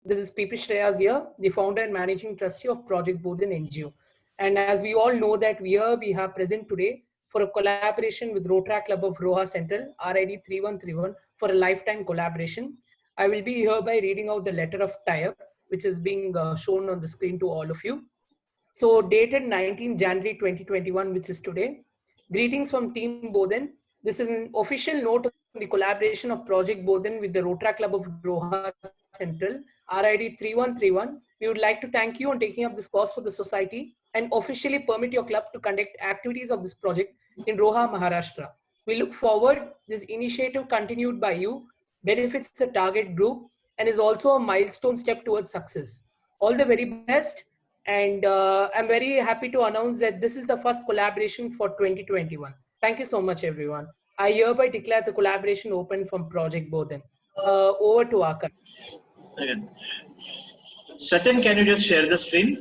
This is PP Shreyas here, the founder and managing trustee of Project Bodhan NGO. And as we all know that we have present today for a collaboration with Rotaract Club of Roha Central, RID 3131, for a lifetime collaboration. I will be hereby reading out the letter of tie-up, which is being shown on the screen to all of you. So dated 19 January 2021, which is today. Greetings from Team Bodhan. This is an official note on the collaboration of Project Bodhan with the Rotaract Club of Roha Central, RID 3131. We would like to thank you on taking up this cause for the society and officially permit your club to conduct activities of this project in Roha, Maharashtra. We look forward this initiative continued by you benefits the target group and is also a milestone step towards success. All the very best. And I'm very happy to announce that this is the first collaboration for 2021. Thank you so much, everyone. I hereby declare the collaboration open from Project Bodhan. Over to Akash. Satyan, can you just share the screen?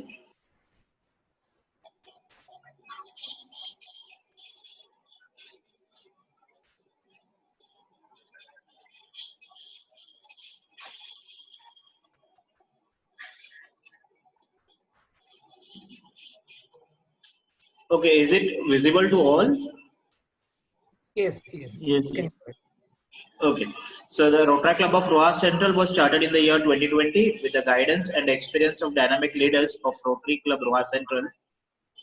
Okay, is it visible to all? Yes. Okay, so the Rotaract Club of Roha Central was started in the year 2020 with the guidance and experience of dynamic leaders of Rotary Club Roha Central.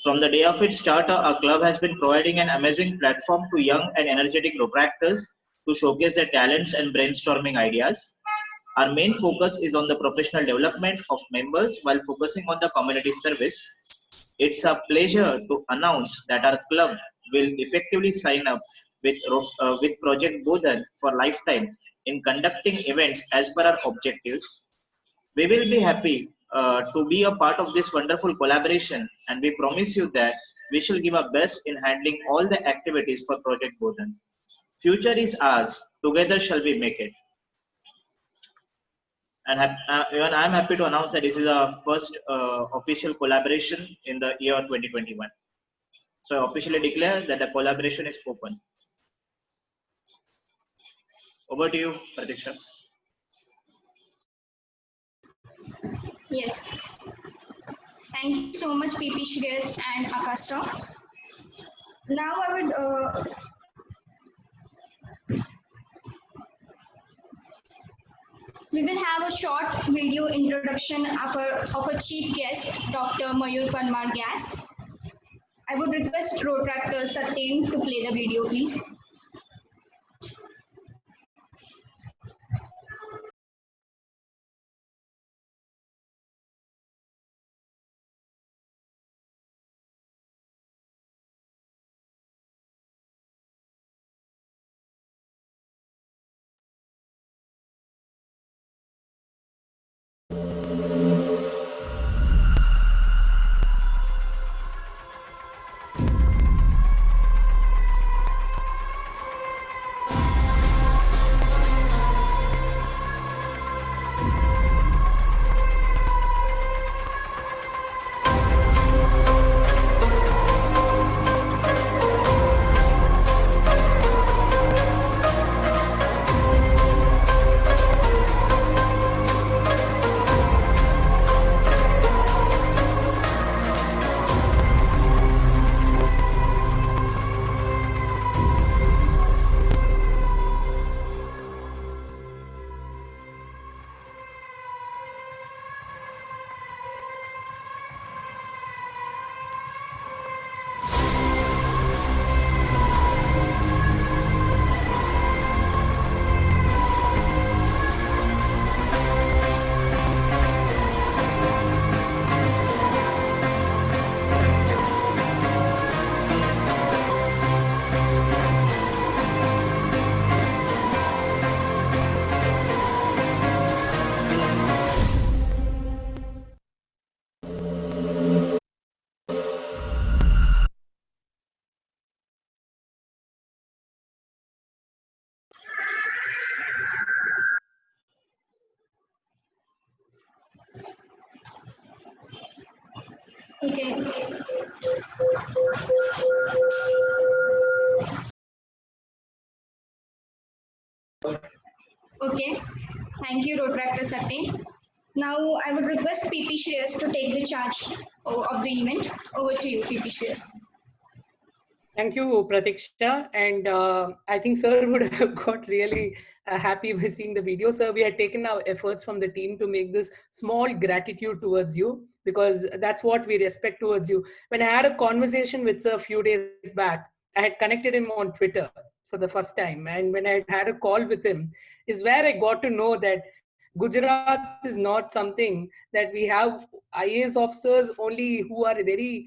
From the day of its start, our club has been providing an amazing platform to young and energetic Rotaractors to showcase their talents and brainstorming ideas. Our main focus is on the professional development of members while focusing on the community service. It's a pleasure to announce that our club will effectively sign up with Project Bodhan for lifetime in conducting events as per our objectives. We will be happy to be a part of this wonderful collaboration, and we promise you that we shall give our best in handling all the activities for Project Bodhan. Future is ours. Together shall we make it. And even I'm happy to announce that this is our first official collaboration in the year 2021. So I officially declare that the collaboration is open. Over to you, Pratiksha. Yes. Thank you so much, PP Shreyas and Akasha. Now I would we will have a short video introduction of a chief guest, Dr. Mayur Parmar Gas. I would request Rotaractor Satyen to play the video, please. Okay. Okay. Thank you, Rotaractor Satyen. Now I would request PP Shreyas to take the charge of the event. Over to you, PP Shreyas. Thank you, Pratiksha. And I think Sir would have got really happy by seeing the video. Sir, we had taken our efforts from the team to make this small gratitude towards you, because that's what we respect towards you. When I had a conversation with Sir a few days back, I had connected him on Twitter for the first time. And when I had a call with him, is where I got to know that Gujarat is not something that we have IAS officers only who are very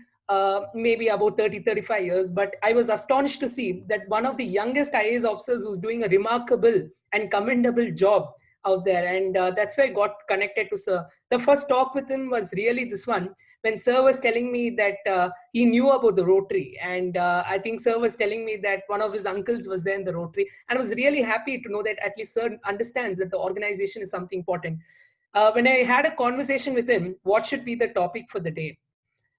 maybe about 30, 35 years. But I was astonished to see that one of the youngest IAS officers who's doing a remarkable and commendable job out there. And that's why I got connected to Sir. The first talk with him was really this one, when Sir was telling me that he knew about the Rotary. And I think Sir was telling me that one of his uncles was there in the Rotary. And I was really happy to know that at least Sir understands that the organization is something important. When I had a conversation with him, what should be the topic for the day?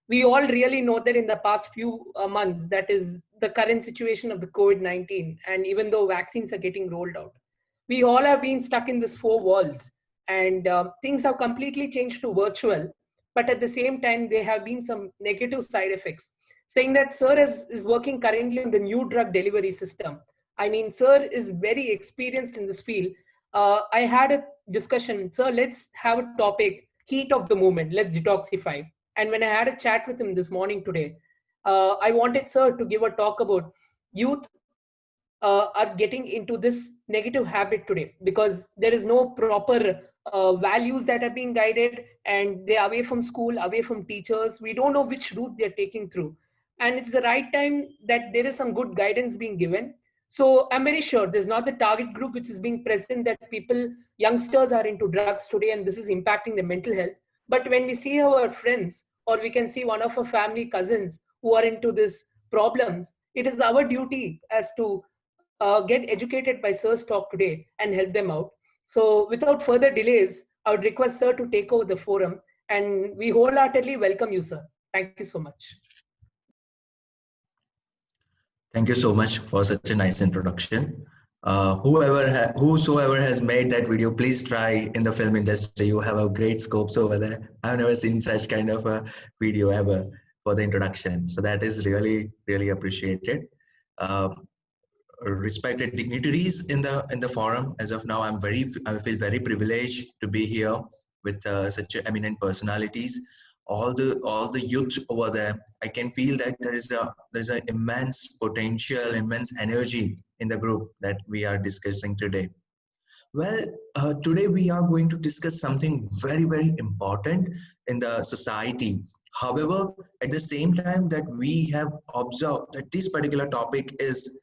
We all really know that in the past few months, that is the current situation of the COVID-19, and even though vaccines are getting rolled out, we all have been stuck in this four walls, and things have completely changed to virtual. But at the same time, there have been some negative side effects. Saying that Sir is working currently on the new drug delivery system. I mean, Sir is very experienced in this field. I had a discussion, Sir, let's have a topic, heat of the moment, let's detoxify. And when I had a chat with him this morning today, I wanted Sir to give a talk about youth are getting into this negative habit today, because there is no proper values that are being guided, and they're away from school, away from teachers. We don't know which route they're taking through. And it's the right time that there is some good guidance being given. So I'm very sure there's not the target group which is being present, that people, youngsters are into drugs today, and this is impacting their mental health. But when we see our friends, or we can see one of our family cousins who are into these problems, it is our duty as to get educated by Sir's talk today and help them out. So without further delays, I would request Sir to take over the forum, and we wholeheartedly welcome you, Sir. Thank you so much. Thank you so much for such a nice introduction. Whosoever has made that video, please try in the film industry. You have a great scopes over there. I've never seen such kind of a video ever for the introduction. So that is really, really appreciated. Respected dignitaries in the forum, as of now, I feel very privileged to be here with such eminent personalities. All the youth over there, I can feel that there's an immense potential, immense energy in the group that we are discussing today. Well, today we are going to discuss something very, very important in the society. However, at the same time that we have observed that this particular topic is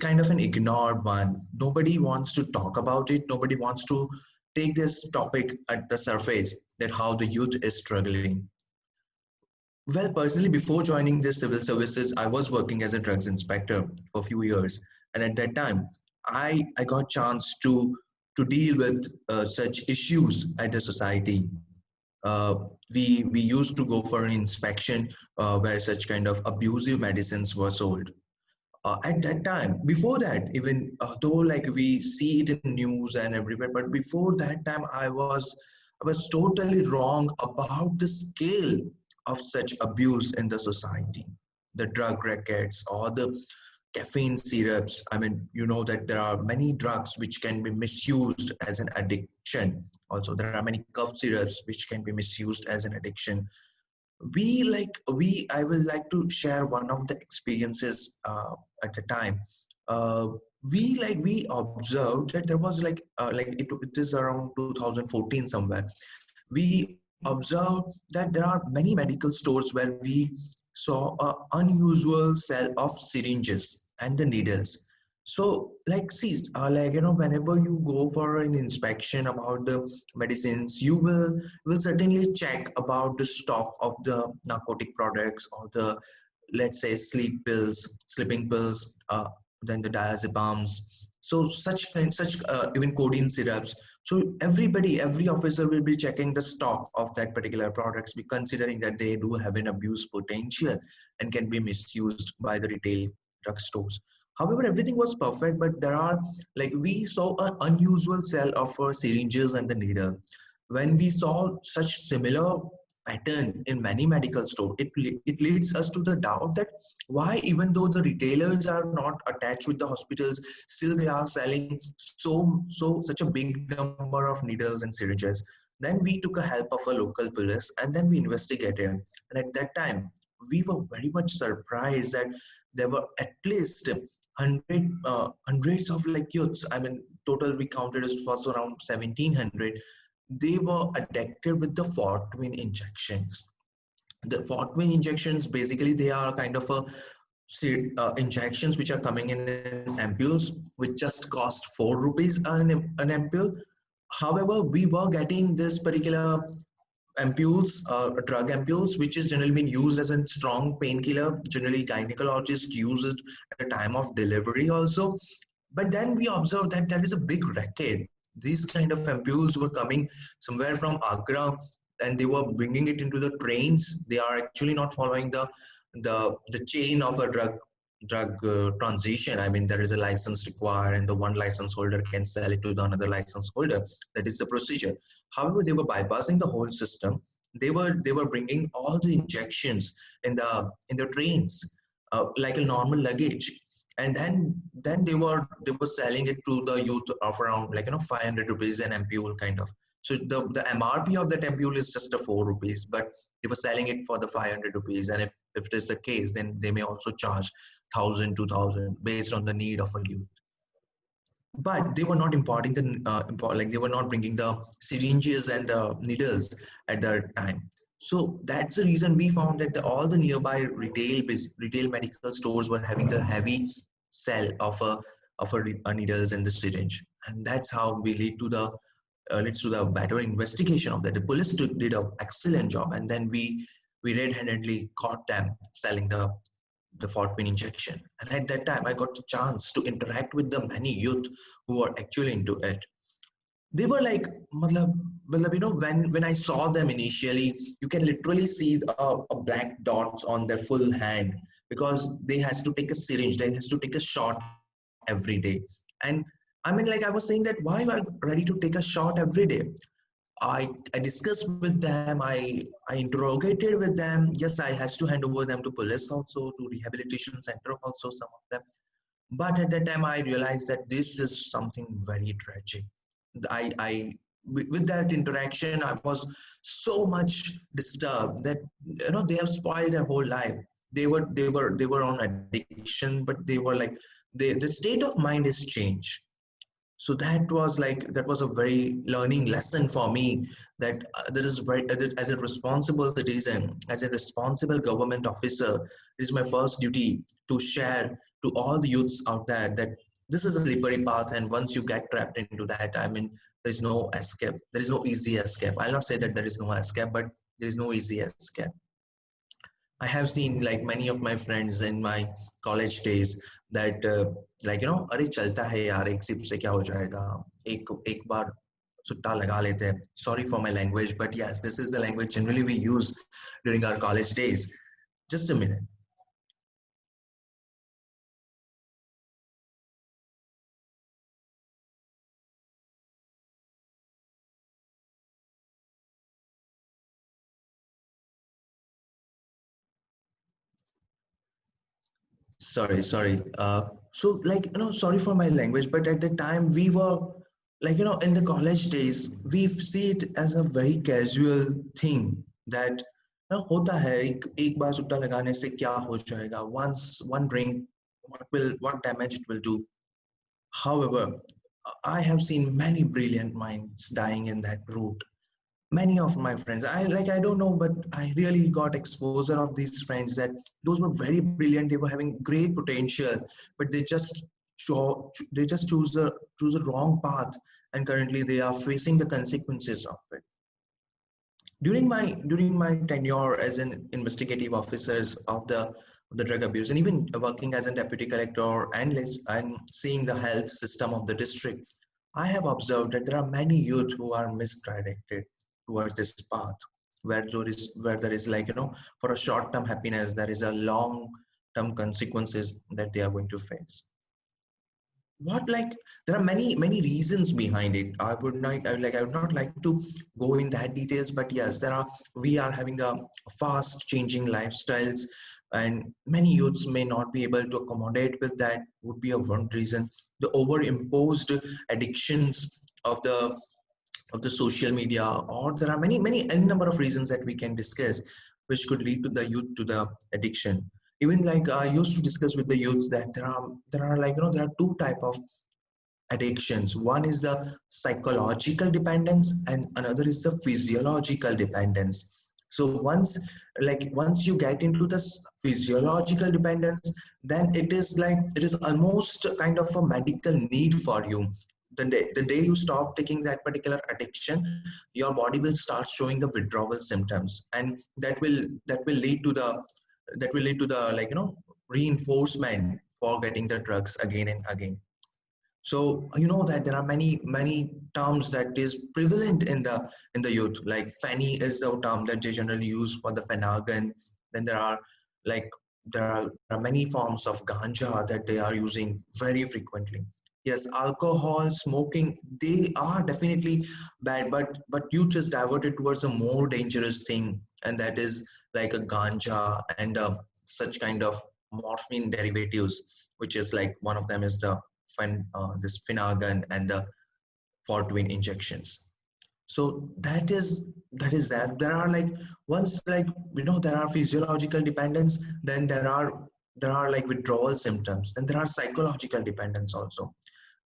kind of an ignored one. Nobody wants to talk about it. Nobody wants to take this topic at the surface, that how the youth is struggling. Well, personally, before joining the civil services, I was working as a drugs inspector for a few years. And at that time, I got chance to deal with such issues at the society. We used to go for an inspection where such kind of abusive medicines were sold. At that time, before that, even though like we see it in news and everywhere, but before that time, I was totally wrong about the scale of such abuse in the society, the drug rackets or the caffeine syrups. I mean, you know that there are many drugs which can be misused as an addiction. Also, there are many cough syrups which can be misused as an addiction. I will like to share one of the experiences at the time. We observed that there was it is around 2014 somewhere. We observed that there are many medical stores where we saw an unusual sale of syringes and the needles. So whenever you go for an inspection about the medicines, you will certainly check about the stock of the narcotic products, or the, let's say, sleeping pills, then the diazepams. So even codeine syrups. So every officer will be checking the stock of that particular products, be considering that they do have an abuse potential and can be misused by the retail drugstores. However, everything was perfect, but we saw an unusual sale of syringes and the needle. when we saw such similar pattern in many medical stores, it leads us to the doubt that why, even though the retailers are not attached with the hospitals, still they are selling such a big number of needles and syringes. Then we took a help of a local police and then we investigated. And at that time, we were very much surprised that there were at least hundreds of like youths. I mean, total we counted as was around 1700. They were addicted with the Fortwin injections. The Fortwin injections, basically, they are kind of a injections which are coming in ampules, which just cost 4 rupees an ampule. However, we were getting this particular ampules, drug ampules, which is generally being used as a strong painkiller. Generally, gynecologists use it at the time of delivery also. But then we observed that there is a big racket. These kind of ampules were coming somewhere from Agra, and they were bringing it into the trains. They are actually not following the chain of a drug transition. I mean, there is a license required, and the one license holder can sell it to the another license holder. That is the procedure. However, they were bypassing the whole system. They were bringing all the injections in the trains, like a normal luggage, and then they were selling it to the youth of around, like, 500 rupees an ampule kind of. So the MRP of that ampule is just a 4 rupees, but they were selling it for the 500 rupees. And if it is the case, then they may also charge 1,000, 2,000 based on the need of a youth. But they were not importing like they were not bringing the syringes and needles at that time. So that's the reason we found that all the nearby retail medical stores were having the heavy sell of a needles and the syringe, and that's how we leads to the better investigation of that. The police did an excellent job, and then we red-handedly caught them selling the Fortwin injection. And at that time, I got the chance to interact with the many youth who were actually into it. They were like, when I saw them initially, you can literally see a black dots on their full hand, because they has to take a syringe, they has to take a shot every day. And I mean, like, I was saying that why are you ready to take a shot every day? I discussed with them, I interrogated with them. Yes, I has to hand over them to police also, to rehabilitation center also, some of them. But at that time, I realized that this is something very tragic. With that interaction, I was so much disturbed that they have spoiled their whole life. They were on addiction, but they were like the state of mind is changed. So that was a very learning lesson for me, that that is very, as a responsible citizen, as a responsible government officer, it is my first duty to share to all the youths out there that this is a slippery path, and once you get trapped into that, I mean, there is no escape. There is no easy escape. I'll not say that there is no escape, but there is no easy escape. I have seen, like, many of my friends in my college days that अरे चलता है यार, एक SIP से क्या हो जाएगा, एक बार सुट्टा लगा लेते हैं. Sorry for my language, but yes, this is the language generally we use during our college days. Just a minute. Sorry. So, like, sorry for my language, but at the time we were, like, in the college days, we see it as a very casual thing that होता है, एक बार सुट्टा लगाने से क्या हो जाएगा, once one drink, what damage it will do. However, I have seen many brilliant minds dying in that route. Many of my friends, I don't know, but I really got exposure of these friends that those were very brilliant. They were having great potential, but they just choose a wrong path, and currently they are facing the consequences of it. During my tenure as an investigative officers of the drug abuse, and even working as a deputy collector and seeing the health system of the district, I have observed that there are many youth who are misdirected towards this path, where there is like, for a short-term happiness, there is a long-term consequences that they are going to face. what like there are many reasons behind it. I would not like to go in that details, but yes, there are, we are having a fast changing lifestyles, and many youths may not be able to accommodate with that, would be a one reason. The over imposed addictions of the social media, or there are many any number of reasons that we can discuss which could lead to the youth to the addiction. Even like I used to discuss with the youth that there are like, you know, there are two type of addictions. One is the psychological dependence and another is the physiological dependence. So once you get into this physiological dependence, then it is like, it is almost kind of a medical need for you. The day you stop taking that particular addiction, your body will start showing the withdrawal symptoms, and that will lead to the like, you know, reinforcement for getting the drugs again and again. So you know that there are many terms that is prevalent in the youth. Like Fanny is the term that they generally use for the Phenergan. Then like there are many forms of ganja that they are using very frequently. Yes, alcohol, smoking, they are definitely bad, but youth is diverted towards a more dangerous thing, and that is like a ganja and such kind of morphine derivatives, which is like one of them is the this Phenergan and the Fortwin injections. So that there are like, once like, you know, there are physiological dependence, then there are like withdrawal symptoms, then there are psychological dependence also.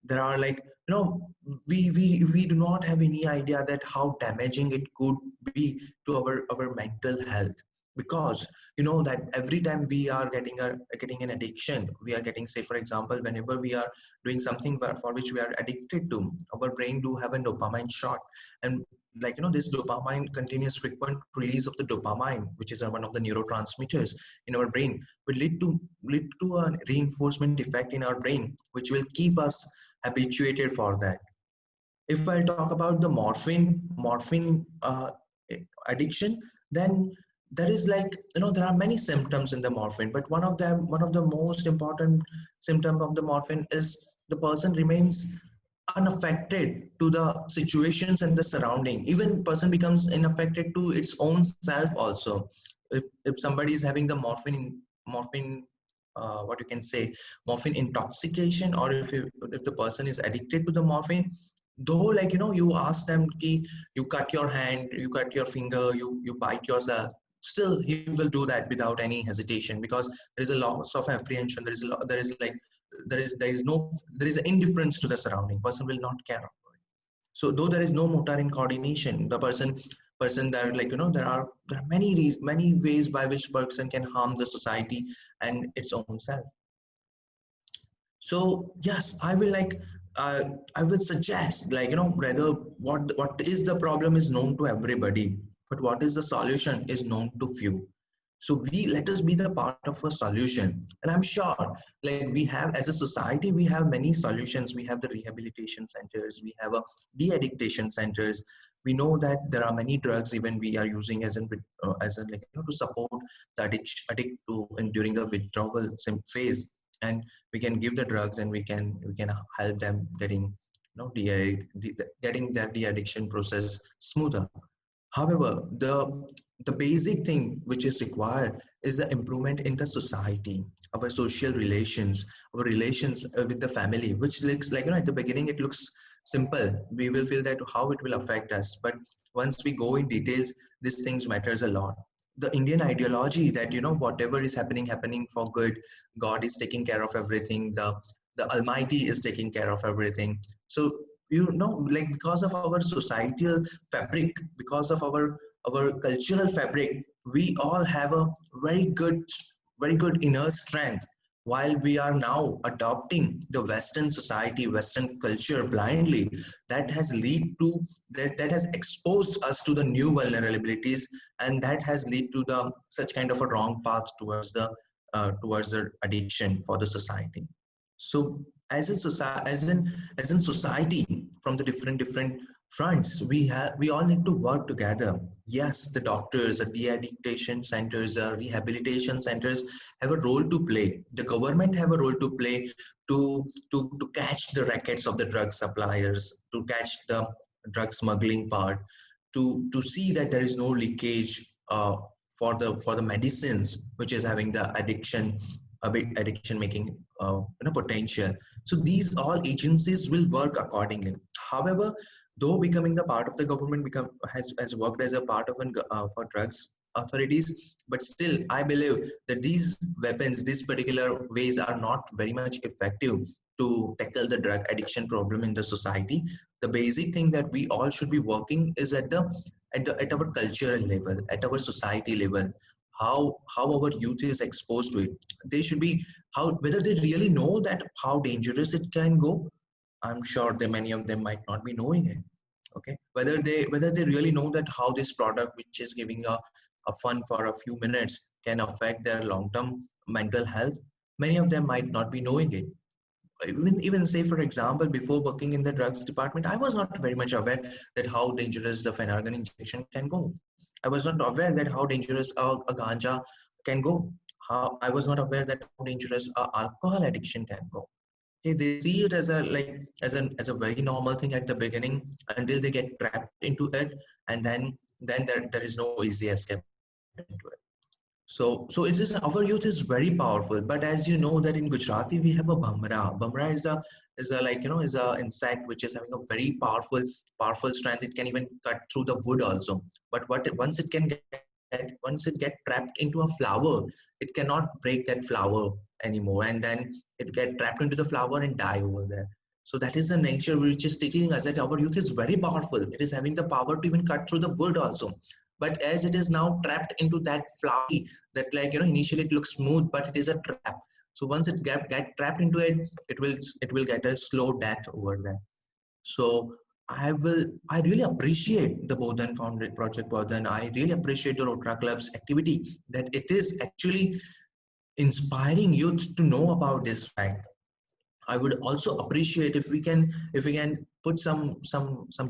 There are like, you know, we do not have any idea that how damaging it could be to our mental health. Because you know that every time we are getting an addiction, we are getting, say for example, whenever we are doing something for which we are addicted to, our brain do have a dopamine shot. And like, you know, this dopamine, continuous frequent release of the dopamine, which is one of the neurotransmitters in our brain, will lead to a reinforcement effect in our brain, which will keep us habituated for that. If I talk about the morphine addiction, then there is like, you know, there are many symptoms in the morphine, but one of the most important symptom of the morphine is the person remains unaffected to the situations and the surrounding. Even person becomes unaffected to its own self also. If somebody is having the morphine what you can say, morphine intoxication, or if the person is addicted to the morphine, though like, you know, you ask them ki, you cut your hand, you cut your finger, you bite yourself, still he will do that without any hesitation, because there is a loss of apprehension. There is like, there is indifference to the surrounding. Person will not care. So though there is no motor in coordination, the person that, like, you know, there are many ways by which person can harm the society and its own self. So yes, I will like, I will suggest, like, you know, rather what is the problem is known to everybody, but what is the solution is known to few. So we let us be the part of a solution, and I'm sure, like, we have as a society, we have many solutions. We have the rehabilitation centers, we have a de-addiction centers. We know that there are many drugs even we are using as in like, you know, to support the addict to and during the withdrawal phase, and we can give the drugs and we can help them getting, you know, getting that de-addiction process smoother. However, the basic thing which is required is the improvement in the society, our social relations, our relations with the family, which looks like, you know, at the beginning it looks simple. We will feel that how it will affect us, but once we go in details, these things matters a lot. The Indian ideology that, you know, whatever is happening for good, God is taking care of everything. The Almighty is taking care of everything. So, you know, like, because of our societal fabric, because of our cultural fabric, we all have a very good inner strength. While we are now adopting the Western society, Western culture blindly, that has lead to that has exposed us to the new vulnerabilities, and that has lead to the such kind of a wrong path towards the addiction for the society. So as in society, from the different fronts. We all need to work together. Yes, the doctors, the de-addiction centers, the rehabilitation centers have a role to play. The government have a role to play to catch the rackets of the drug suppliers, to catch the drug smuggling part, to see that there is no leakage for the medicines which is having the addiction, a bit addiction making potential. So these all agencies will work accordingly. However, though becoming a part of the government has worked as a part of for drugs authorities, but still I believe that these weapons, these particular ways are not very much effective to tackle the drug addiction problem in the society. The basic thing that we all should be working is at our cultural level, at our society level, how our youth is exposed to it. They should be, how whether they really know that how dangerous it can go. I'm sure that many of them might not be knowing it. Okay, whether they really know that how this product, which is giving a fun for a few minutes, can affect their long-term mental health. Many of them might not be knowing it. Even say, for example, before working in the drugs department, I was not very much aware that how dangerous the phenergan injection can go. I was not aware that how dangerous a ganja can go. How I was not aware that how dangerous alcohol addiction can go. Okay, they see it as a very normal thing at the beginning, until they get trapped into it, and then there is no easy escape into it. So it is, our youth is very powerful. But as you know that in Gujarati we have a bhamra. Bhamra is a like is a insect which is having a very powerful strength. It can even cut through the wood also. But once it get trapped into a flower, it cannot break that flower anymore, and then it get trapped into the flower and die over there. So that is the nature which is teaching us that our youth is very powerful. It is having the power to even cut through the wood also. But as it is now trapped into that flowery, that initially it looks smooth, but it is a trap. So once it get trapped into it, it will get a slow death over there. So I really appreciate the Bodhan Founded Project Bodhan. I really appreciate the Rotary Club's activity, that it is actually inspiring youth to know about this fact. I would also appreciate if we can put some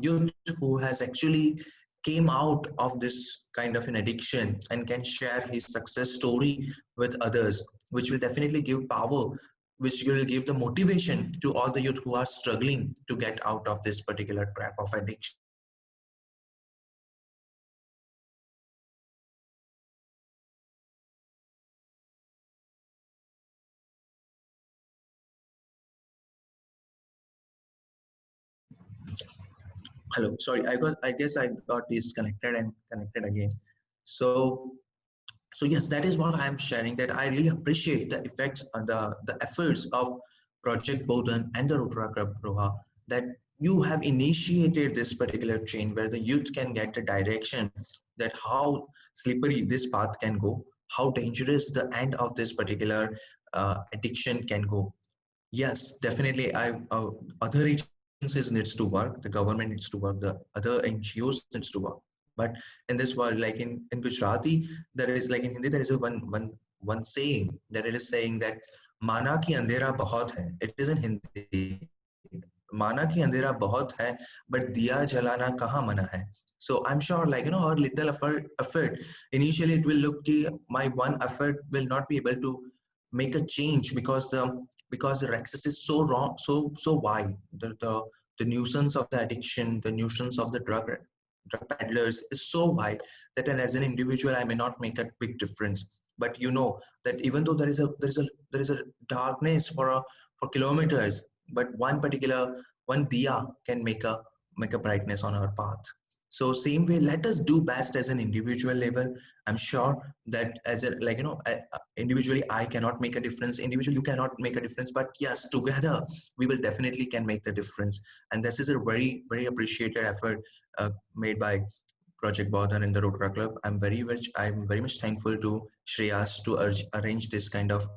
youth who has actually came out of this kind of an addiction and can share his success story with others, which will definitely give power, which will give the motivation to all the youth who are struggling to get out of this particular trap of addiction. Hello, sorry, I guess I got disconnected and connected again. So so yes, that is what I am sharing, that I really appreciate the effects and the efforts of Project Bodhan and the Rotary Club Roha, that you have initiated this particular chain where the youth can get the direction that how slippery this path can go, how dangerous the end of this particular addiction can go. Yes, definitely. Other agencies needs to work. The government needs to work. The other NGOs needs to work. But in this world, like in Gujarati, there is, like in Hindi, there is a one saying that it is saying that "Mana ki andhera bahut hai." It is in Hindi. "Mana ki andhera bahut hai, but diya jalana kahan mana hai." So I'm sure, like our little effort. Initially, it will look ki my one effort will not be able to make a change, because the access is so wrong, so wide. The nuisance of the addiction, the nuisance of the drug peddlers is so wide that as an individual I may not make a big difference. But that even though there is a darkness for kilometers, but one diya can make a brightness on our path. So same way, let us do best as an individual level. I'm sure that as a individually I cannot make a difference, individually you cannot make a difference, but yes, together we will definitely can make the difference. And this is a very very appreciated effort made by Project Bodhan and the Rotary Club. I'm very much thankful to Shreyas to arrange this kind of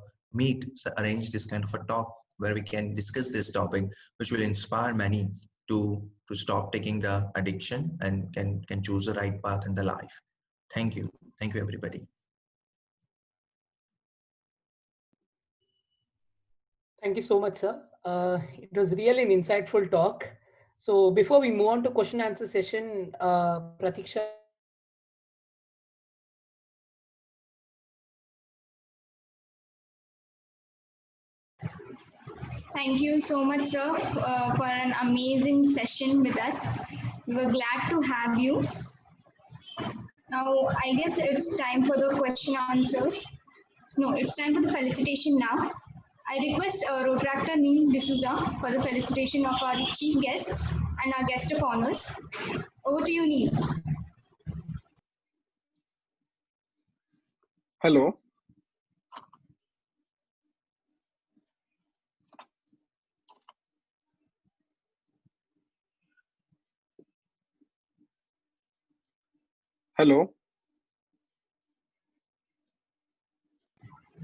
arrange this kind of a talk where we can discuss this topic, which will inspire many to stop taking the addiction and can choose the right path in the life. Thank you everybody. Thank you so much, sir. It was really an insightful talk. So before we move on to question answer session, Pratiksha, Thank you so much, sir, for an amazing session with us. We were glad to have you. Now, I guess it's time for the question answers. No, it's time for the felicitation now. I request Rotractor Neil D'Souza for the felicitation of our chief guest and our guest of honors. Over to you, Neil. Hello. Hello.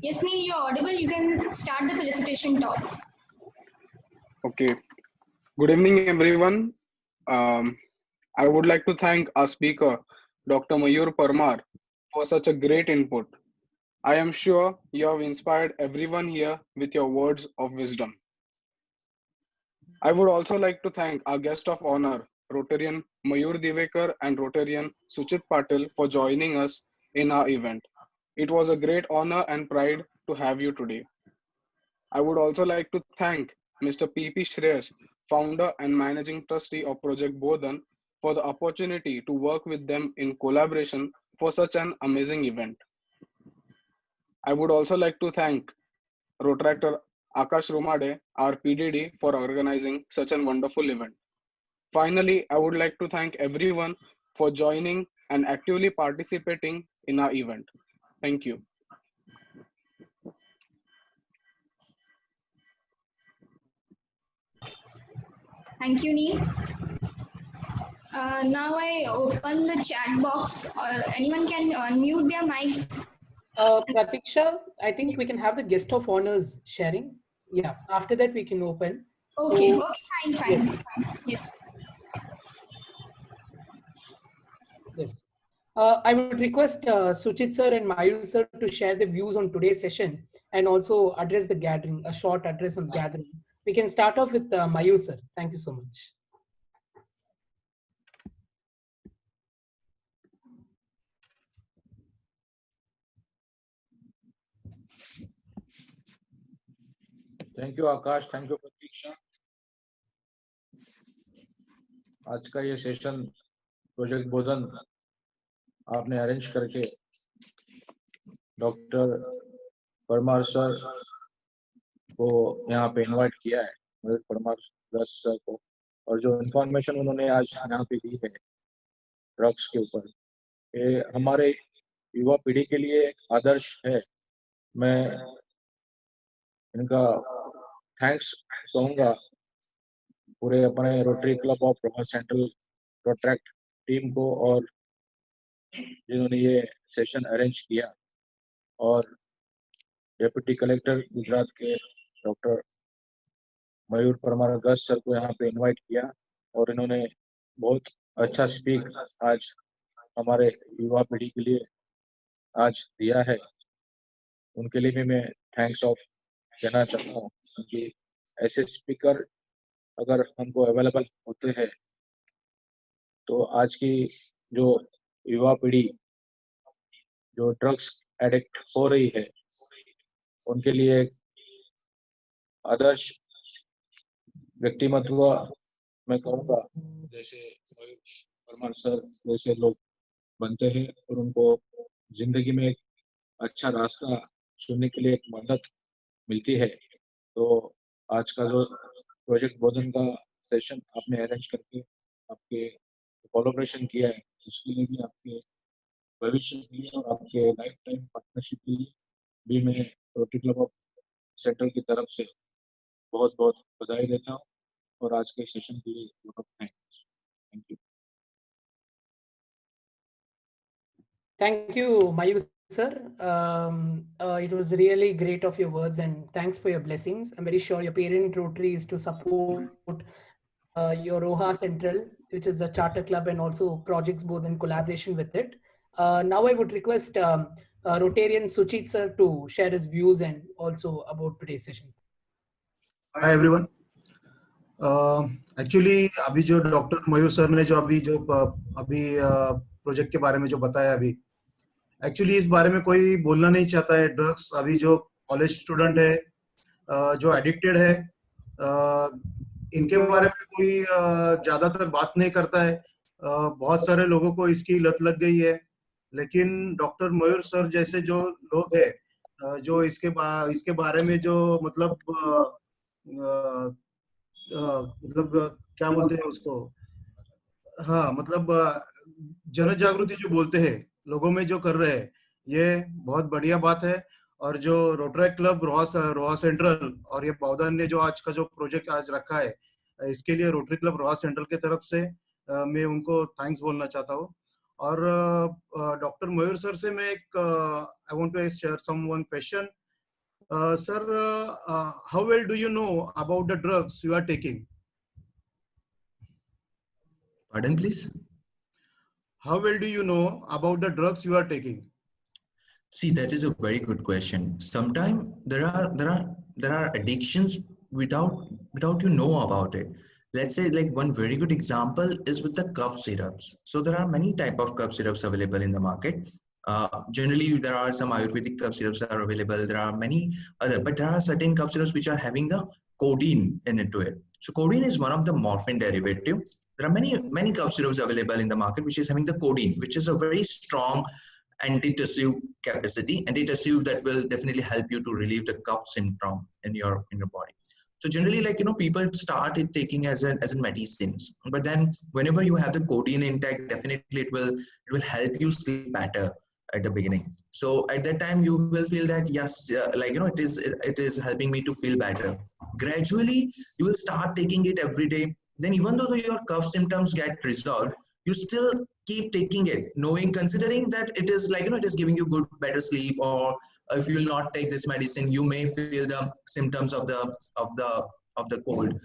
Yes, Neil, you're audible. You can start the felicitation talk. Okay. Good evening, everyone. I would like to thank our speaker, Dr. Mayur Parmar, for such a great input. I am sure you have inspired everyone here with your words of wisdom. I would also like to thank our guest of honor, Rotarian Mayur Divekar and Rotarian Suchit Patil, for joining us in our event. It was a great honor and pride to have you today. I would also like to thank Mr. P.P. Shreyas, founder and managing trustee of Project Bodhan, for the opportunity to work with them in collaboration for such an amazing event. I would also like to thank Rotractor Akash Rumade, our PDD, for organizing such a wonderful event. Finally, I would like to thank everyone for joining and actively participating in our event. Thank you. Thank you, Neil. Now I open the chat box, or anyone can unmute their mics. Pratiksha, I think we can have the guest of honors sharing. Yeah, after that we can open. Okay, So, okay, fine. Yes. yes. I would request Suchit sir and Mayur sir to share the views on today's session and also address the gathering, a short address on gathering. We can start off with Mayur sir. Thank you so much. Thank you Akash, thank you Pratiksha. आज का ये session project बोधन आपने arrange करके doctor Parmar sir को यहाँ पे invite किया है, मयूर परमार सर को, और जो इन्फॉर्मेशन उन्होंने आज यहाँ पे दी है ड्रग्स के ऊपर, ये हमारे युवा पीढ़ी के लिए एक आदर्श है। मैं इनका थैंक्स कहूँगा पूरे अपने rotary club of Roha central Rotaract team को, और जिन्होंने ये सेशन अरेंज किया, और डेप्यूटी कलेक्टर गुजरात के डॉक्टर मयूर परमार गस सर को यहाँ पे इनवाइट किया, और इन्होंने बहुत अच्छा स्पीक आज हमारे युवा पीढ़ी के लिए आज दिया है। उनके लिए भी मैं थैंक्स ऑफ कहना चाहता हूँ, क्योंकि ऐसे स्पीकर अगर हमको अवेलेबल होते हैं तो आज की जो युवा पीढ़ी जो ड्रग्स एडिक्ट हो रही है उनके लिए एक आदर्श व्यक्तिमत्व मैं कहूँगा, जैसे मयूर परमार सर जैसे लोग बनते हैं और उनको जिंदगी में एक अच्छा रास्ता चुनने के लिए एक मदद मिलती है। तो आज का जो प्रोजेक्ट बोधन का सेशन आपने अरेंज करके आपके कोलैबोरेशन किया है, उसके लिए भी आपके भविष्य के लिए और आपके लाइफ टाइम पार्टनरशिप के लिए भी मैं रोटरी क्लब ऑफ सेंट्रल की तरफ से बहुत बहुत बधाई देता हूँ, और आज के सेशन के लिए बहुत thanks. Thank you. Thank you, Mayur sir. It was really great of your words, and thanks for your blessings. I'm very sure your parent Rotary is to support your Roha Central, which is a charter club, and also projects both in collaboration with it. Now I would request Rotarian Suchit sir to share his views and also about today's session. Hi everyone. Actually अभी जो doctor मयूर sir ने जो अभी project के बारे में जो बताया अभी, एक्चुअली इस बारे में कोई बोलना नहीं चाहता है। ड्रग्स अभी जो कॉलेज स्टूडेंट है, जो एडिक्टेड है, इनके बारे में कोई ज्यादातर बात नहीं करता है। बहुत सारे लोगों को इसकी लत लग गई है, लेकिन डॉक्टर मयूर सर जैसे जो लोग हैं, जो इसके बारे में जो मतलब क्या बोलते हैं उसको, हाँ मतलब जन जागृति जो बोलते हैं लोगों में जो कर रहे हैं, ये बहुत बढ़िया बात है। और जो रोटरी क्लब रोहा सेंट्रल और ये बावदान ने जो आज का जो प्रोजेक्ट आज रखा है, इसके लिए रोटरी क्लब रोहा सेंट्रल की तरफ से मैं उनको थैंक्स बोलना चाहता हूँ। और डॉक्टर मयूर सर से मैं एक I want to share some one question. Sir, how well do you know about the drugs you are taking? Pardon, please? How well do you know about the drugs you are taking? See, that is a very good question. Sometimes there are addictions without you know about it. Let's say like one very good example is with the cough syrups. So there are many type of cough syrups available in the market. Generally, there are some Ayurvedic cough syrups that are available. There are many other, but there are certain cough syrups which are having a codeine in it to it. So codeine is one of the morphine derivative. There are many cough syrups available in the market which is having the codeine, which is a very strong antitussive capacity, antitussive that will definitely help you to relieve the cough symptom in your body. So generally, like, you know, people start it taking as in medicines, but then whenever you have the codeine intake, definitely it will help you sleep better at the beginning. So at that time you will feel that yes, like, you know, it is helping me to feel better. Gradually you will start taking it every day. Then even though your cough symptoms get resolved, you still keep taking it, considering that it is like, you know, it is giving you better sleep. Or if you will not take this medicine, you may feel the symptoms of the cold.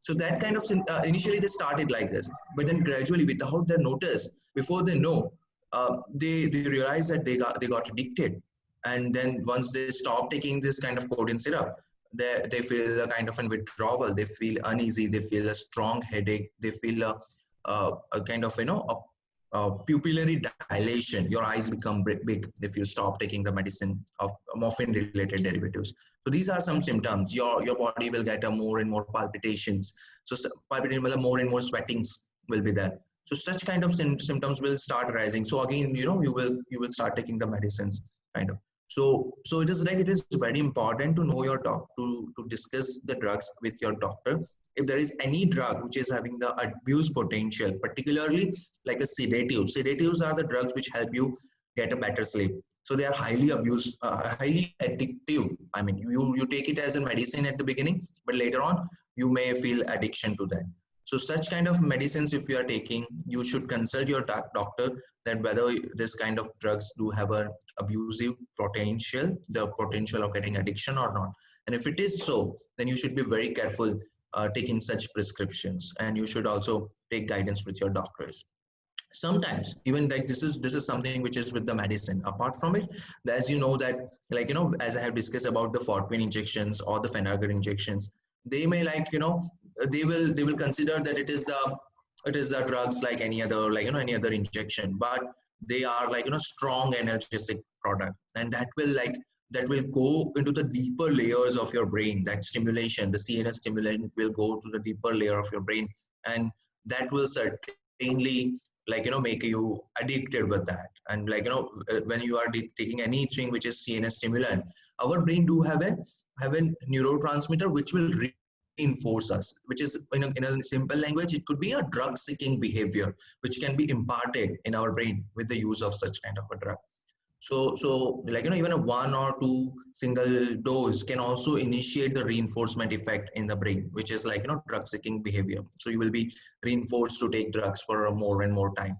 So that kind of initially they started like this, but then gradually, without their notice, before they know, they realize that they got addicted. And then once they stop taking this kind of codeine syrup, they feel a kind of a withdrawal. They feel uneasy. They feel a strong headache. They feel a kind of, you know, a pupillary dilation. Your eyes become big if you stop taking the medicine of morphine related derivatives. So these are some symptoms. Your body will get a more and more palpitations. So more and more sweatings will be there. So such kind of symptoms will start rising. So again, you know, you will start taking the medicines kind of. So it is very important to know your doctor, to discuss the drugs with your doctor. If there is any drug which is having the abuse potential, particularly like a sedative. Sedatives are the drugs which help you get a better sleep. So they are highly highly addictive. I mean, you take it as a medicine at the beginning, but later on you may feel addiction to that. So such kind of medicines, if you are taking, you should consult your doctor that whether this kind of drugs do have an abusive potential, the potential of getting addiction or not. And if it is so, then you should be very careful taking such prescriptions, and you should also take guidance with your doctors. Sometimes even like this is something which is with the medicine. Apart from it, as you know that, like, you know, as I have discussed about the Fortwin injections or the Phenergan injections, they may, like, you know, they will consider that it is the drugs like any other, like, you know, any other injection, but they are, like, you know, strong analgesic product, and that will go into the deeper layers of your brain. That stimulation, the CNS stimulant, will go to the deeper layer of your brain, and that will certainly, like, you know, make you addicted with that. And, like, you know, when you are taking anything which is CNS stimulant, our brain do have a neurotransmitter which will reinforce us, which is in a simple language, it could be a drug seeking behavior which can be imparted in our brain with the use of such kind of a drug. So like, you know, even a 1 or 2 single dose can also initiate the reinforcement effect in the brain, which is like, you know, drug seeking behavior. So you will be reinforced to take drugs for more and more time.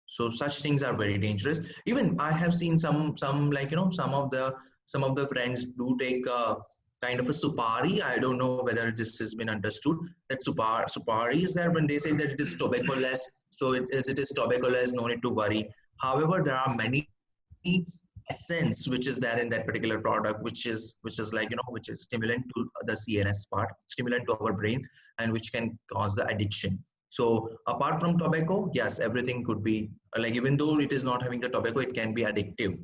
So such things are very dangerous. Even I have seen some like, you know, some of the friends do take kind of a supari. I don't know whether this has been understood, that supari is there when they say that it is tobacco-less. So it is tobacco-less, no need to worry. However, there are many essence which is there in that particular product, which is like, which is stimulant to the CNS part, stimulant to our brain, and which can cause the addiction. So apart from tobacco, yes, everything could be like, even though it is not having the tobacco, it can be addictive.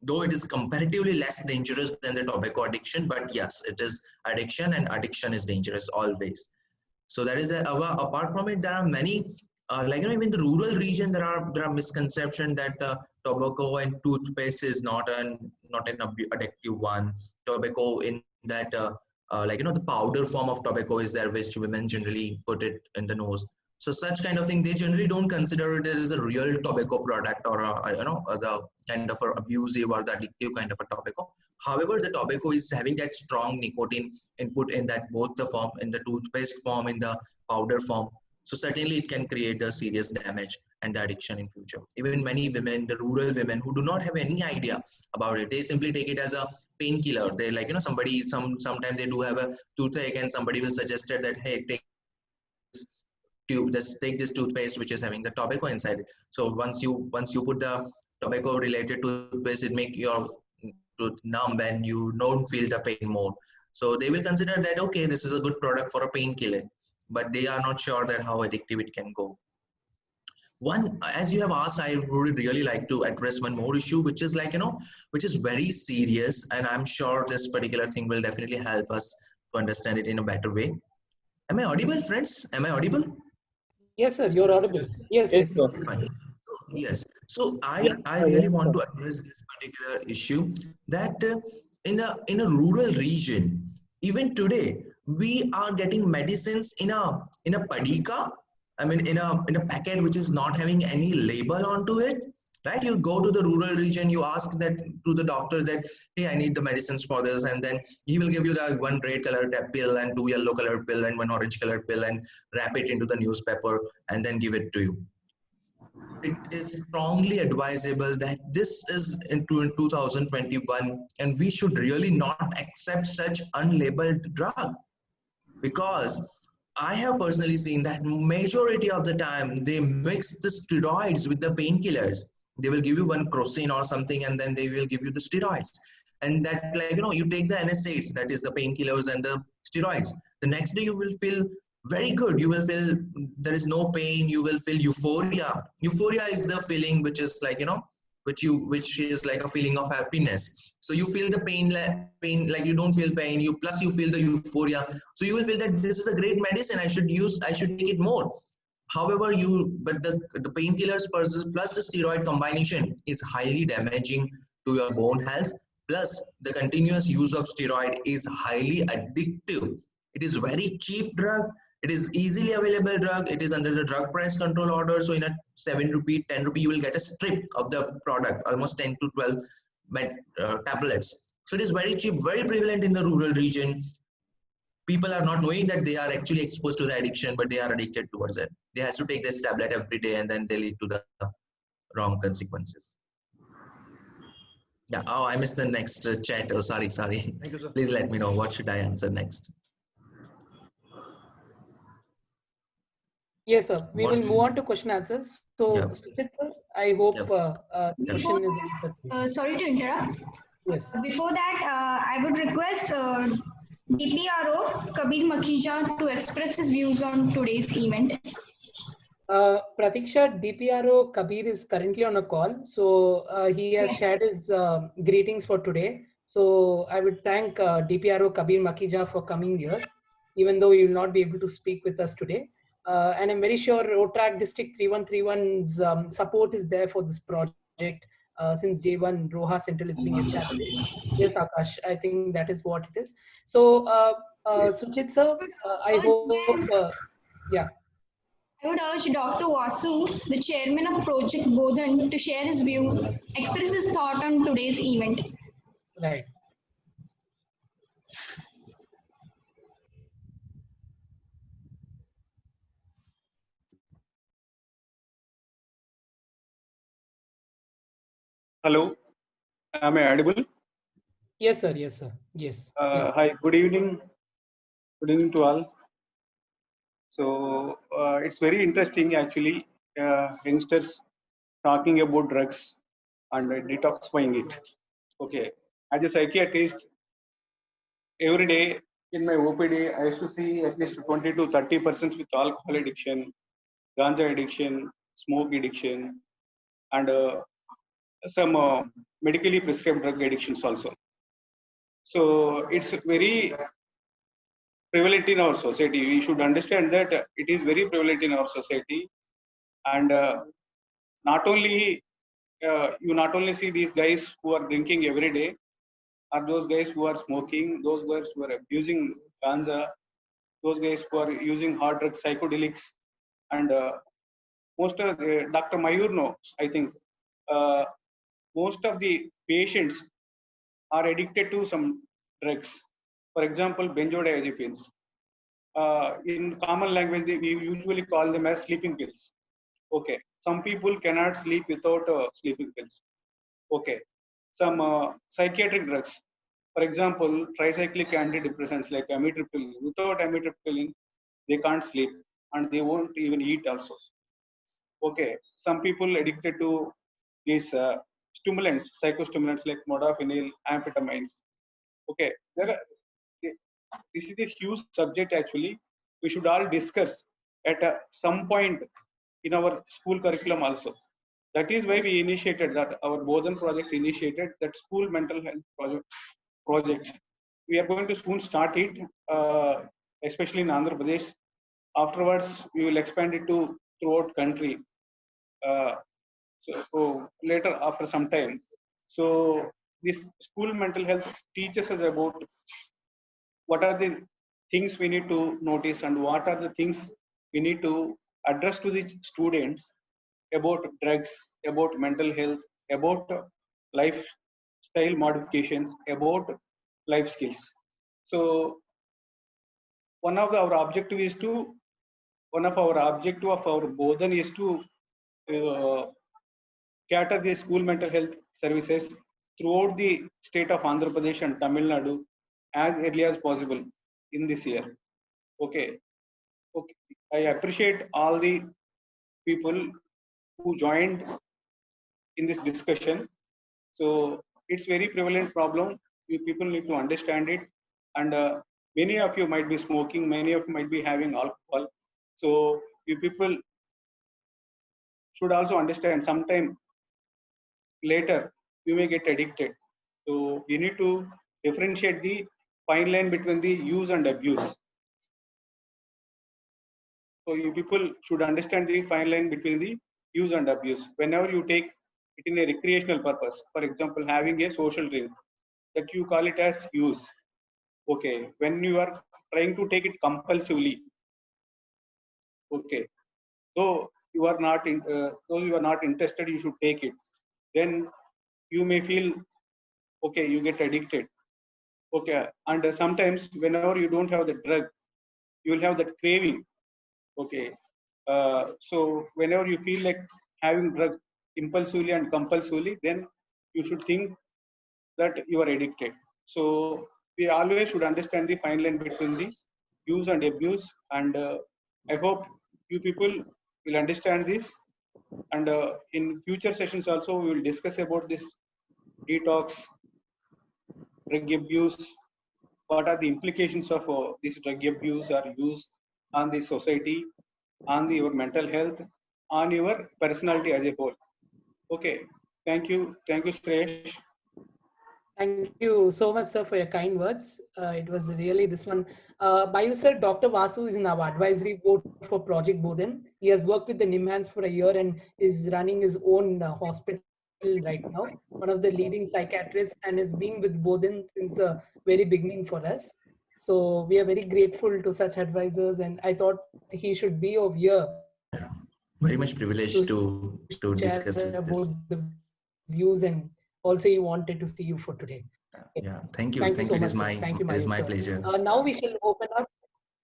Though it is comparatively less dangerous than the tobacco addiction, but yes, it is addiction, and addiction is dangerous always. So that is apart from it, there are many, like, even the rural region, there are misconception that tobacco and toothpaste is not an addictive one. Tobacco in that, like, the powder form of tobacco is there, which women generally put it in the nose. So such kind of thing, they generally don't consider it as a real tobacco product, or the kind of abusive or the addictive kind of a tobacco. However, the tobacco is having that strong nicotine input in that, both the form, in the toothpaste form, in the powder form. So certainly it can create a serious damage and the addiction in future. Even many women, the rural women who do not have any idea about it, they simply take it as a painkiller. They like, sometimes they do have a toothache, and somebody will suggest that, hey, just take this toothpaste which is having the tobacco inside it. So once you put the tobacco related toothpaste, it make your tooth numb and you don't feel the pain more. So they will consider that, okay, this is a good product for a painkiller, but they are not sure that how addictive it can go. One, as you have asked, I would really like to address one more issue, which is like, which is very serious, and I'm sure this particular thing will definitely help us to understand it in a better way. Am I audible, friends? Am I audible? Yes, sir, you're audible. Yes, yes. Fine. Yes. So I really want to address this particular issue, that in a rural region, even today, we are getting medicines in a padika. I mean, in a packet which is not having any label onto it. Right? You go to the rural region, you ask that to the doctor that, hey, I need the medicines for this, and then he will give you the one red colored pill and two yellow colored pill and one orange colored pill, and wrap it into the newspaper and then give it to you. It is strongly advisable that this is in 2021, and we should really not accept such unlabeled drug, because I have personally seen that majority of the time they mix the steroids with the painkillers. They will give you one crocin or something, and then they will give you the steroids. And that, like, you take the NSAIDs, that is the painkillers and the steroids. The next day you will feel very good. You will feel there is no pain. You will feel euphoria. Euphoria is the feeling which is like, which is like a feeling of happiness. So you feel the pain like you don't feel pain. Plus you feel the euphoria. So you will feel that this is a great medicine. I should take it more. However, but the painkillers plus the steroid combination is highly damaging to your bone health. Plus the continuous use of steroid is highly addictive. It is very cheap drug. It is easily available drug. It is under the drug price control order. So in a 7 rupee, 10 rupee, you will get a strip of the product, almost 10 to 12 tablets. So it is very cheap, very prevalent in the rural region. People are not knowing that they are actually exposed to the addiction, but they are addicted towards it. They have to take this tablet every day, and then they lead to the wrong consequences. Yeah. Oh, I missed the next chat. Oh, sorry. Thank you, sir. Please let me know what should I answer next. Yes, sir. We will move on to question answers. So, Yeah. Suchit, sir, I hope the question is answered. Sorry to interrupt. Yes. Before that, I would request DPRO Kabir Makhija to express his views on today's event. Pratiksha, DPRO Kabir is currently on a call. So he has shared his greetings for today. So I would thank DPRO Kabir Makhija for coming here, even though he will not be able to speak with us today. And I'm very sure Rotrack District 3131's support is there for this project since day one. Roha Central is being established. Yes, Akash, I think that is what it is. So, Suchit sir, I hope, yeah. I would urge Dr. Vasu, the chairman of Project Bodhan, to share his view, express his thought on today's event. Right. Hello, am I audible? Yes, sir. Yes, sir. Yes. Hi, good evening. Good evening to all. So it's very interesting actually, youngsters talking about drugs and detoxifying it. Okay, as a psychiatrist, every day in my OPD, I used to see at least 20 to 30% with alcohol addiction, ganja addiction, smoke addiction, and some medically prescribed drug addictions also. So it's very prevalent in our society. We should understand that it is very prevalent in our society, and not only you not only see these guys who are drinking every day, or those guys who are smoking, those guys who are abusing ganja, those guys who are using hard drugs, psychedelics, and most of Dr. Mayur knows, I think, uh, most of the patients are addicted to some drugs. For example, benzodiazepines. In common language, we usually call them as sleeping pills. Okay, some people cannot sleep without sleeping pills. Okay, some psychiatric drugs. For example, tricyclic antidepressants like amitriptyline. Without amitriptyline, they can't sleep and they won't even eat also. Okay, some people addicted to these stimulants, psychostimulants like modafinil, amphetamines. Okay, this is a huge subject actually. We should all discuss at some point in our school curriculum also. That is why we initiated that, our Bodhan project initiated that school mental health project. We are going to soon start it, especially in Andhra Pradesh. Afterwards, we will expand it to throughout country. So later, after some time. So this school mental health teaches us about what are the things we need to notice and what are the things we need to address to the students about drugs, about mental health, about lifestyle modifications, about life skills. So one of our objective of our Bodhan is to cater the school mental health services throughout the state of Andhra Pradesh and Tamil Nadu as early as possible in this year. Okay. I appreciate all the people who joined in this discussion. So it's very prevalent problem. You people need to understand it, and many of you might be smoking, many of you might be having alcohol. So you people should also understand. Sometime later you may get addicted. So we need to differentiate the fine line between the use and abuse. So you people should understand the fine line between the use and abuse. Whenever you take it in a recreational purpose, for example, having a social drink, that you call it as use. Okay, when you are trying to take it compulsively, okay, though you are not interested, you should take it. Then you may feel, okay, you get addicted. Okay, and sometimes whenever you don't have the drug, you will have that craving. Okay, so whenever you feel like having drug impulsively and compulsively, then you should think that you are addicted. So we always should understand the fine line between the use and abuse, and I hope you people will understand this, and in future sessions also we will discuss about this detox, drug abuse, what are the implications of this drug abuse or use on the society, on your mental health, on your personality as a whole. Okay, thank you, Shreyesh. Thank you so much, sir, for your kind words. It was really this one. Bayu sir, Dr. Vasu is in our advisory board for Project Bodhan. He has worked with the NIMHANS for a year and is running his own hospital right now. One of the leading psychiatrists, and has been with Bodhan since the very beginning for us. So we are very grateful to such advisors, and I thought he should be over here. Very much privileged to discuss with about this. the views, and also he wanted to see you for today. Yeah, thank you. Thank you so much, It is my pleasure. Now we shall open up.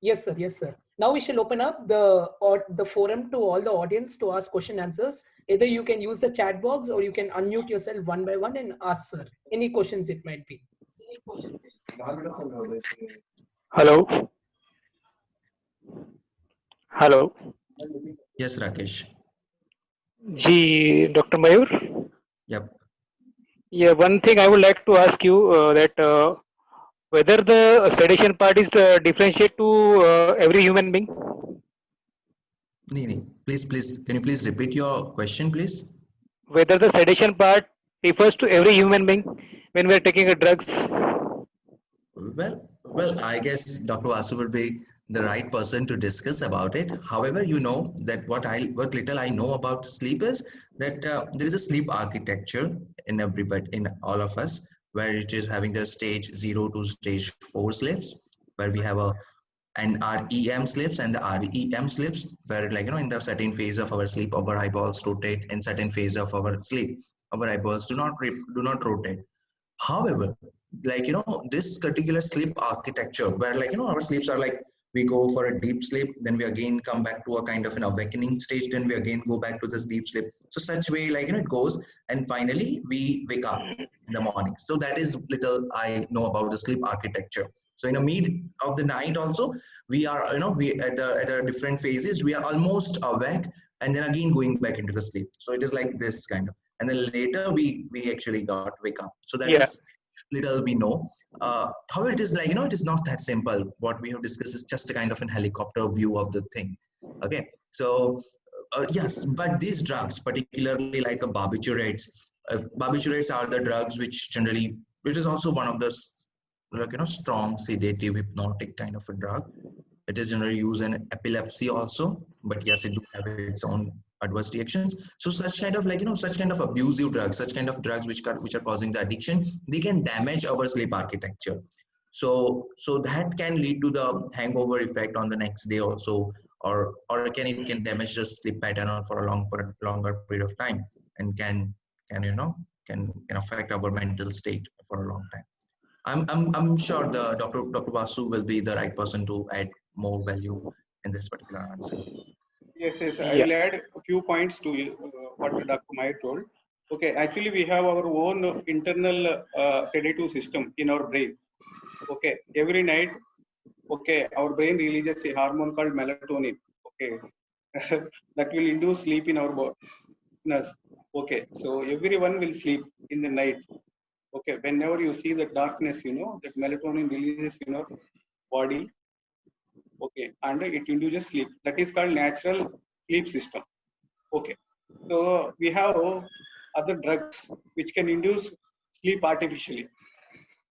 Yes, sir. Yes, sir. Now we shall open up the forum to all the audience to ask question answers. Either you can use the chat box or you can unmute yourself one by one and ask, sir, any questions it might be. Hello. Hello. Yes, Rakesh. जी, Dr. Mayur. Yep. Yeah, one thing I would like to ask you that whether the sedation part is differentiate to every human being. Nee, please, can you please repeat your question, please? Whether the sedation part refers to every human being when we are taking a drugs. Well, I guess Dr. Vasu will be the right person to discuss about it. However, you know that what little I know about sleep is that there is a sleep architecture in everybody, in all of us, where it is having the stage 0 to stage 4 sleeps, where we have a and REM sleeps and the REM sleeps, where like in the certain phase of our sleep, our eyeballs rotate. In certain phase of our sleep, our eyeballs do not rotate. However, this particular sleep architecture, where our sleeps are like we go for a deep sleep, then we again come back to a kind of an awakening stage, then we again go back to this deep sleep. So such way, it goes, and finally we wake up in the morning. So that is little I know about the sleep architecture. So in the mid of the night also, we are we at a different phases. We are almost awake, and then again going back into the sleep. So it is like this kind of, and then later we actually got wake up. So that Yeah. is little we know. However, it is like it is not that simple. What we have discussed is just a kind of an helicopter view of the thing. Okay, so yes, but these drugs, particularly like a barbiturates, barbiturates are the drugs which generally, which is also one of the strong sedative hypnotic kind of a drug. It is generally used in epilepsy also, but yes, it do have its own adverse reactions. So such kind of such kind of abusive drugs, such kind of drugs which are causing the addiction, they can damage our sleep architecture. So that can lead to the hangover effect on the next day also, or it can damage the sleep pattern for a longer period of time, and can can affect our mental state for a long time. I'm sure the Dr. Vasu will be the right person to add more value in this particular answer. Yes. I Yeah. will add a few points to what Dr. Mayer told. Okay, actually, we have our own internal sedative system in our brain. Okay, every night, okay, our brain releases a hormone called melatonin. Okay, that will induce sleep in our body. Okay, so everyone will sleep in the night. Okay, whenever you see the darkness, that melatonin releases in our body. Okay, and it induces sleep. That is called natural sleep system. Okay, so we have other drugs which can induce sleep artificially.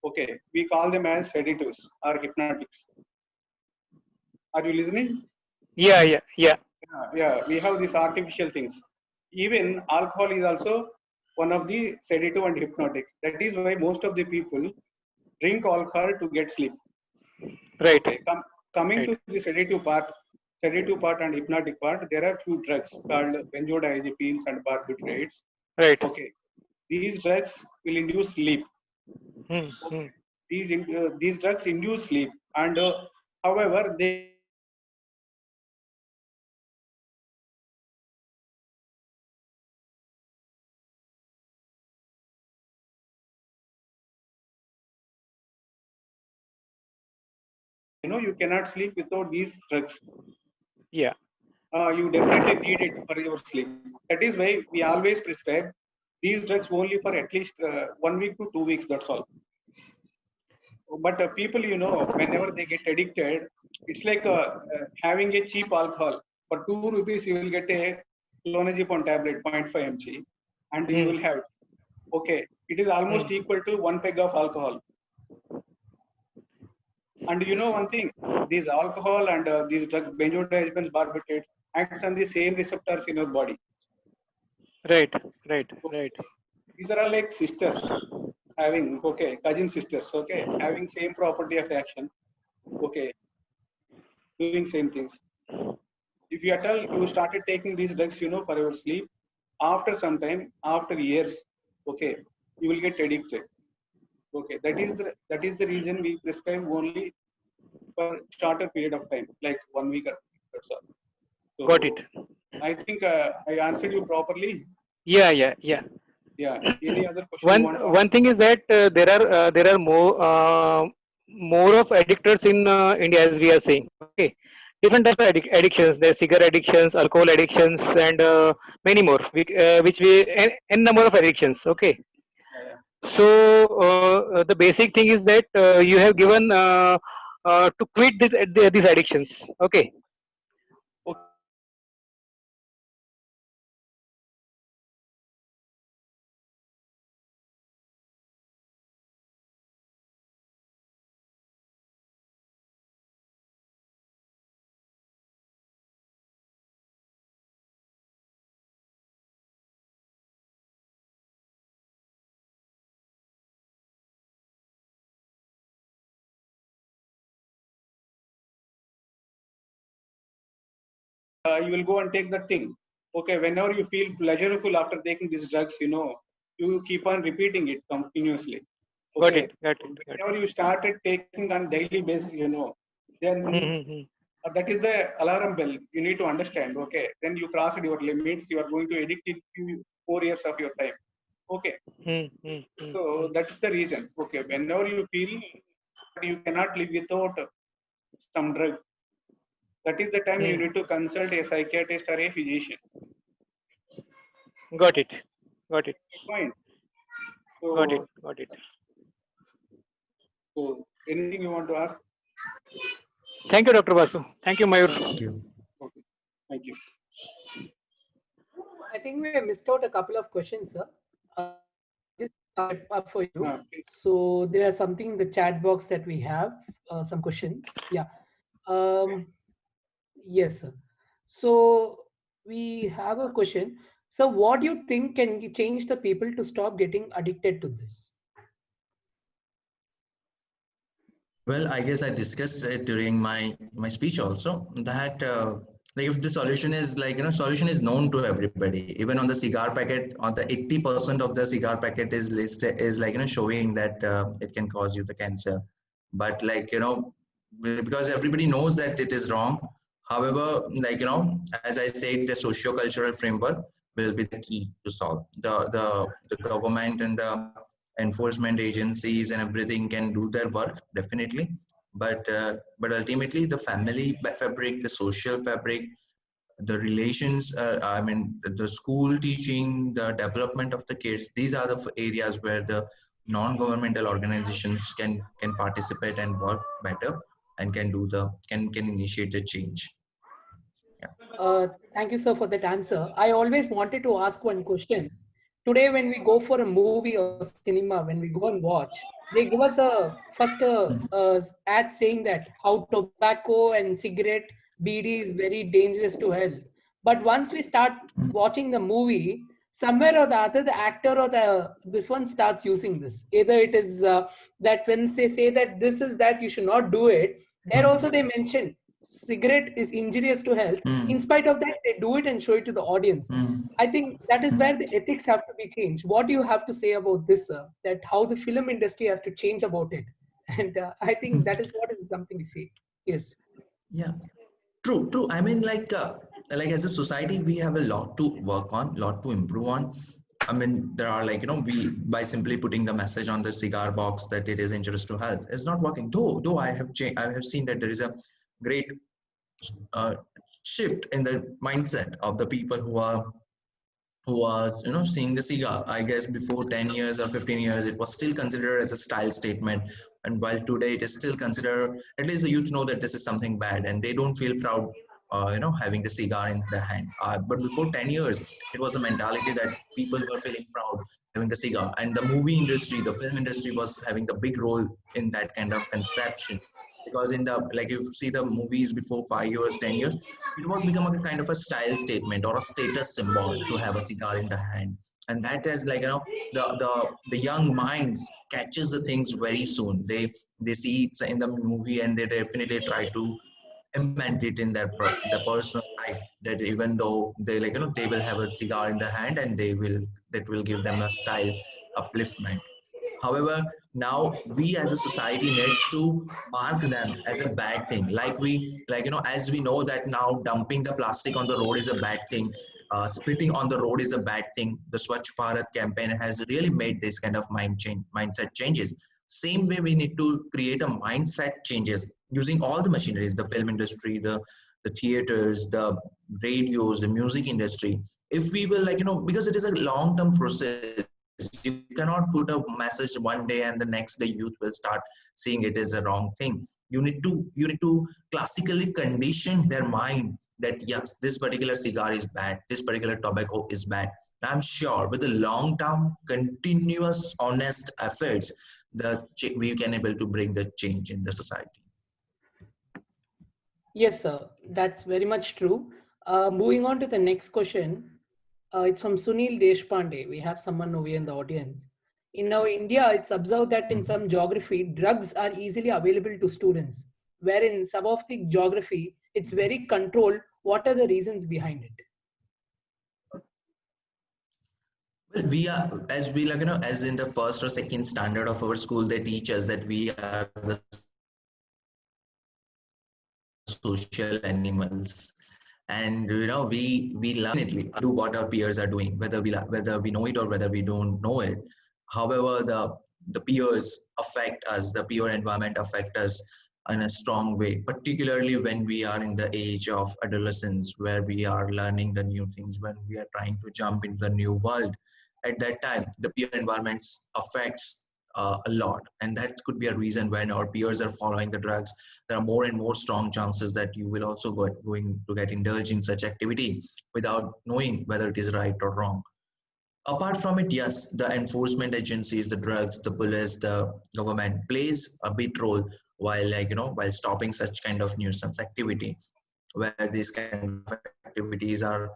Okay, we call them as sedatives or hypnotics. Are you listening? Yeah. Yeah. Yeah. Yeah, we have these artificial things. Even alcohol is also one of the sedative and hypnotic. That is why most of the people drink alcohol to get sleep. Right. Okay, coming Right. to the sedative part and hypnotic part, there are few drugs called benzodiazepines and barbiturates. Right. Okay, these drugs will induce sleep. Hmm. Okay, these drugs induce sleep, and however they you cannot sleep without these drugs. Yeah. You definitely need it for your sleep. That is why we always prescribe these drugs only for at least 1 week to 2 weeks. That's all. But people, whenever they get addicted, it's like having a cheap alcohol. For 2 rupees, you will get a clonazepam tablet, 0.5 mg, and you Hmm. will have it. Okay, it is almost Hmm. equal to 1 peg of alcohol. And you know one thing, these alcohol and these drugs, benzodiazepines, barbiturates, acts on the same receptors in your body. Right. Right. Right. These are all like sisters having, okay, cousin sisters, okay, having same property of action, okay, doing same things. If you at all you started taking these drugs, for your sleep, after some time, after years, okay, you will get addicted. Okay, that is the reason we prescribe only for shorter period of time, like 1 week or that's all. Got So it. I think I answered you properly. Yeah. Yeah. Yeah. Yeah. Any other question you one want to one ask? thing is that there are more of addictors in India, as we are saying. Okay, different type of addictions. There are cigarette addictions, alcohol addictions, and many more. Which we n number of addictions. Okay, Yeah. So the basic thing is that you have given to quit these addictions. Okay. You will go and take that thing. Okay, whenever you feel pleasurable after taking these drugs, you keep on repeating it continuously. Got Okay, it. Got it. Got it. whenever you started taking on daily basis, then Mm-hmm. that is the alarm bell. You need to understand. Okay, then you crossed your limits. You are going to addict it to 4 years of your time. Okay, so that's the reason. Okay, whenever you feel you cannot live without some drug, that is the time you need to consult a psychiatrist or a physician. Got it. Got it. Fine. Got it. So, Got it. so anything you want to ask? Thank you, Dr. Basu. Thank you, Mayur. Thank you. Okay. Thank you. I think we have missed out a couple of questions, sir. Just up for you. Please. So there are something in the chat box that we have, some questions. Yeah. Yes, sir. So we have a question. So what do you think can change the people to stop getting addicted to this? Well, I guess I discussed it during my speech also, that like if the solution is solution is known to everybody. Even on the cigar packet, on the 80% of the cigar packet is listed is showing that it can cause you the cancer. But because everybody knows that it is wrong. However, as I said, the socio-cultural framework will be the key to solve. The government and the enforcement agencies and everything can do their work definitely, but ultimately the family fabric, the social fabric, the relations, I mean the school teaching, the development of the kids, these are the areas where the non-governmental organizations can participate and work better and can initiate the change. Thank you, sir, for that answer. I always wanted to ask one question. Today, when we go for a movie or cinema, when we go and watch, they give us a first ad saying that how tobacco and cigarette BD is very dangerous to health. But once we start watching the movie, somewhere or the other, the actor or this one starts using this. Either it is that when they say that this is that you should not do it, there also they mention cigarette is injurious to health. In spite of that, they do it and show it to the audience. I think that is where the ethics have to be changed. What do you have to say about this, sir? That how the film industry has to change about it? And I think that is what is something to say. Yes. Yeah, true. I mean, like as a society, we have a lot to work on, lot to improve on. I mean, there are we by simply putting the message on the cigar box that it is injurious to health, it's not working. Though I have seen that there is a great shift in the mindset of the people who are seeing the cigar. I guess before 10 years or 15 years it was still considered as a style statement, and while today it is still considered, at least the youth know that this is something bad and they don't feel proud having the cigar in their hand. But before 10 years it was a mentality that people were feeling proud having the cigar, and the movie industry, the film industry was having a big role in that kind of conception, because in the you see the movies before 5 years, 10 years, it was become a kind of a style statement or a status symbol to have a cigar in the hand. And that is the young minds catches the things very soon. They see it in the movie and they definitely try to implement it in their personal life, that even though they they will have a cigar in the hand and that will give them a style upliftment. However, now we as a society needs to mark them as a bad thing. As we know that now dumping the plastic on the road is a bad thing. Spitting on the road is a bad thing. The Swachh Bharat campaign has really made this kind of mindset changes. Same way, we need to create a mindset changes using all the machineries, the film industry, the theaters, the radios, the music industry. If we will because it is a long-term process. You cannot put a message one day and the next day youth will start seeing it as a wrong thing. You need to classically condition their mind that yes, this particular cigar is bad, this particular tobacco is bad. I'm sure with the long term, continuous, honest efforts, we can able to bring the change in the society. Yes, sir, that's very much true. Moving on to the next question, it's from Sunil Deshpande. We have someone over here in the audience. In our India, it's observed that in some geography, drugs are easily available to students, where in some of the geography, it's very controlled. What are the reasons behind it? Well, we are, as we like, as in the first or second standard of our school, they teach us that we are the social animals, and we learn it, do what our peers are doing, whether we know it or whether we don't know it. However, the peers affect us, the peer environment affect us in a strong way, particularly when we are in the age of adolescence, where we are learning the new things, when we are trying to jump into the new world. At that time, the peer environments affects a lot, and that could be a reason when our peers are following the drugs. There are more and more strong chances that you will also going to get indulged in such activity without knowing whether it is right or wrong. Apart from it, yes, the enforcement agencies, the drugs, the police, the government plays a big role while while stopping such kind of nuisance activity, where these kind of activities are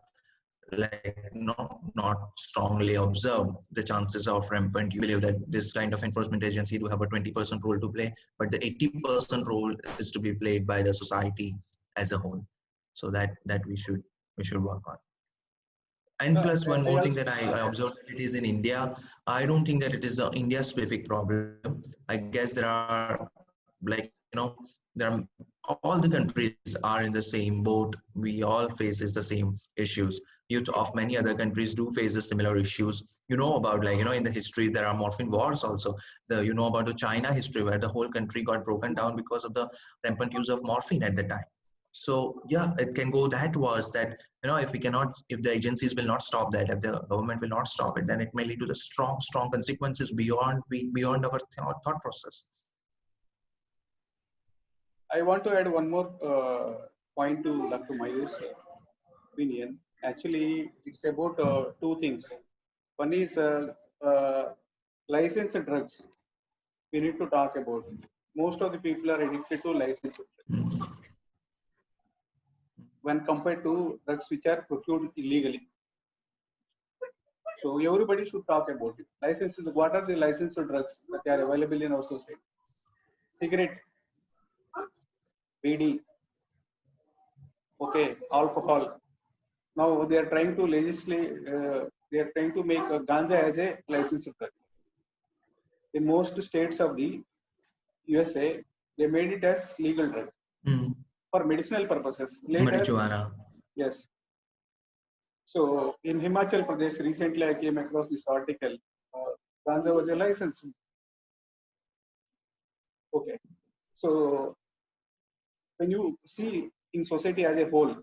not strongly observed. The chances of rampant, you believe that this kind of enforcement agency do have a 20% role to play, but the 80% role is to be played by the society as a whole. So that we should work on. And plus one more thing that I observed, that it is in India. I don't think that it is an India specific problem. I guess there are there are, all the countries are in the same boat. We all faces the same issues. Youth of many other countries do face the similar issues. About in the history there are morphine wars also. About the China history, where the whole country got broken down because of the rampant use of morphine at the time. So yeah, it can go that worse, that if the agencies will not stop that, if the government will not stop it, then it may lead to the strong consequences beyond our thought process. I want to add one more point to Dr. Mayur's opinion. Actually, it's about two things. One is licensed drugs. We need to talk about it. Most of the people are addicted to licensed drugs when compared to drugs which are procured illegally. So everybody should talk about it. Licenses. What are the licensed drugs that are available in our society? Cigarette, BD, okay, alcohol. Now they are trying to legislate. They are trying to make ganja as a licensed drug. In most states of the USA, they made it as legal drug for medicinal purposes. Marijuana. Yes. So in Himachal Pradesh, recently I came across this article. Ganja was a license. Okay. So when you see in society as a whole,